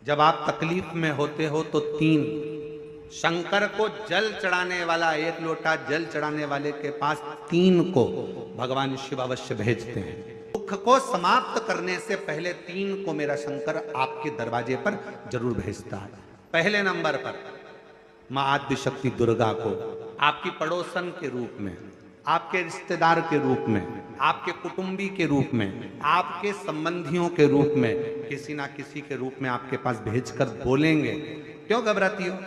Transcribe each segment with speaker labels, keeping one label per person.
Speaker 1: जब आप तकलीफ में होते हो तो तीन, शंकर को जल चढ़ाने वाला, एक लोटा जल चढ़ाने वाले के पास तीन को भगवान शिव अवश्य भेजते हैं। दुख को समाप्त करने से पहले तीन को मेरा शंकर आपके दरवाजे पर जरूर भेजता है। पहले नंबर पर मां आद्य शक्ति दुर्गा को आपकी पड़ोसन के रूप में, आपके रिश्तेदार के रूप में, आपके कुटुंबी के रूप में, आपके संबंधियों के रूप में, किसी ना किसी के रूप में आपके पास भेजकर बोलेंगे, क्यों घबराती हो,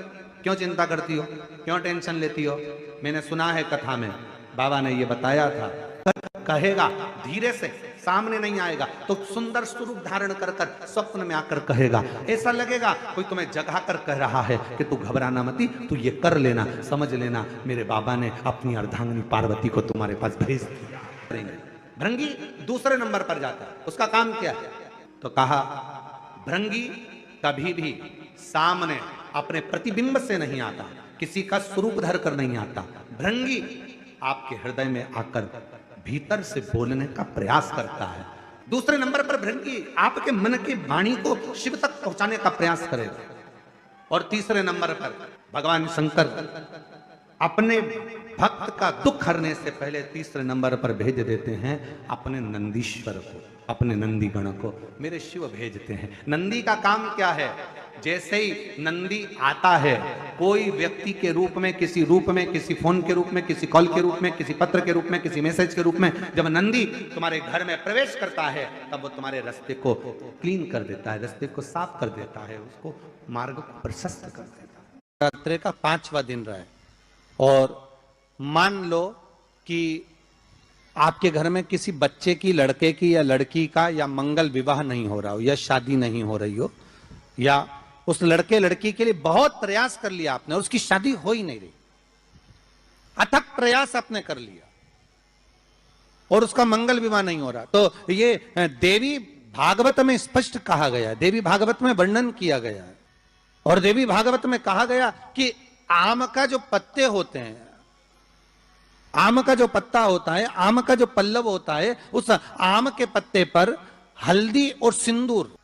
Speaker 1: क्यों चिंता करती हो, क्यों टेंशन लेती हो। मैंने सुना है कथा में, बाबा ने ये बताया था, कहेगा धीरे से, सामने नहीं आएगा तो सुंदर स्वरूप धारण कर कर स्वप्न में आकर कहेगा। ऐसा लगेगा कोई तुम्हें जगा कर कह रहा है कि तू घबराना मती, तू ये कर लेना, समझ लेना मेरे बाबा ने अपनी अर्धांगिनी पार्वती को तुम्हारे पास भेज दिया। भृंगी दूसरे नंबर पर जाता है, उसका काम क्या है? तो कहा भृंगी कभी भी सामने अपने प्रतिबिंब से नहीं आता, किसी का स्वरूप धर कर नहीं आता। भृंगी आपके हृदय में आकर भीतर से बोलने का प्रयास करता है। दूसरे नंबर पर भृंगी आपके मन की वाणी को शिव तक पहुंचाने का प्रयास करेगा। और तीसरे नंबर पर भगवान शंकर अपने भक्त का दुख हरने से पहले तीसरे नंबर पर भेज देते हैं अपने नंदीश्वर को, अपने नंदी गण को मेरे शिव भेजते हैं। नंदी का काम क्या है? जैसे ही नंदी आता है, कोई व्यक्ति के रूप में, किसी रूप में, किसी फोन के रूप में, किसी कॉल के रूप में, किसी पत्र के रूप में, किसी मैसेज के रूप में, जब नंदी तुम्हारे घर में प्रवेश करता है तब वो तुम्हारे रास्ते को क्लीन कर देता है, रास्ते को साफ कर देता है, उसको मार्ग को प्रशस्त कर देता है। नवरात्रि का 5वां दिन रहा है और मान लो कि आपके घर में किसी बच्चे की, लड़के की या लड़की का या मंगल विवाह नहीं हो रहा हो, या शादी नहीं हो रही हो, या उस लड़के लड़की के लिए बहुत प्रयास कर लिया आपने और उसकी शादी हो ही नहीं रही, अथक प्रयास आपने कर लिया और उसका मंगल विवाह नहीं हो रहा, तो ये देवी भागवत में स्पष्ट कहा गया है, देवी भागवत में वर्णन किया गया है। और देवी भागवत में कहा गया कि आम का जो पत्ते होते हैं, आम का जो पत्ता होता है, आम का जो पल्लव होता है, उस आम के पत्ते पर हल्दी और सिंदूर,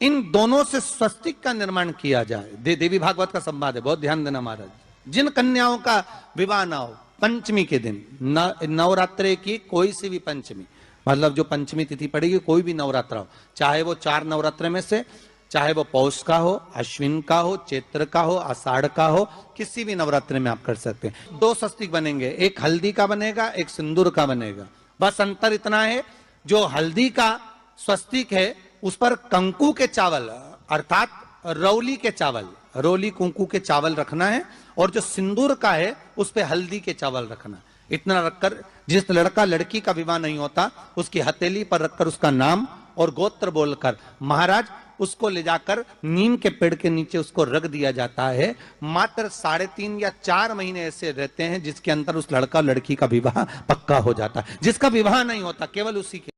Speaker 1: इन दोनों से स्वस्तिक का निर्माण किया जाए। देवी भागवत का संवाद है, बहुत ध्यान देना महाराज। जिन कन्याओं का विवाह ना हो पंचमी के दिन, नवरात्रे की कोई सी भी पंचमी, मतलब जो पंचमी तिथि पड़ेगी, कोई भी नवरात्रा हो, चाहे वो 4 नवरात्रे में से, चाहे वो पौष का हो, अश्विन का हो, चैत्र का हो, आषाढ़ का हो, किसी भी नवरात्रि में आप कर सकते हैं। 2 स्वस्तिक बनेंगे, एक हल्दी का बनेगा, एक सिंदूर का बनेगा। बस अंतर इतना है, जो हल्दी का स्वस्तिक है उस पर कंकु के चावल, अर्थात रौली के चावल, रौली कुंकू के चावल रखना है, और जो सिंदूर का है उस पे हल्दी के चावल रखना। इतना रखकर जिस लड़का लड़की का विवाह नहीं होता उसकी हथेली पर रखकर उसका नाम और गोत्र बोलकर महाराज उसको ले जाकर नीम के पेड़ के नीचे उसको रख दिया जाता है। मात्र 3.5 या 4 महीने ऐसे रहते हैं जिसके अंदर उस लड़का लड़की का विवाह पक्का हो जाता है। जिसका विवाह नहीं होता केवल उसी के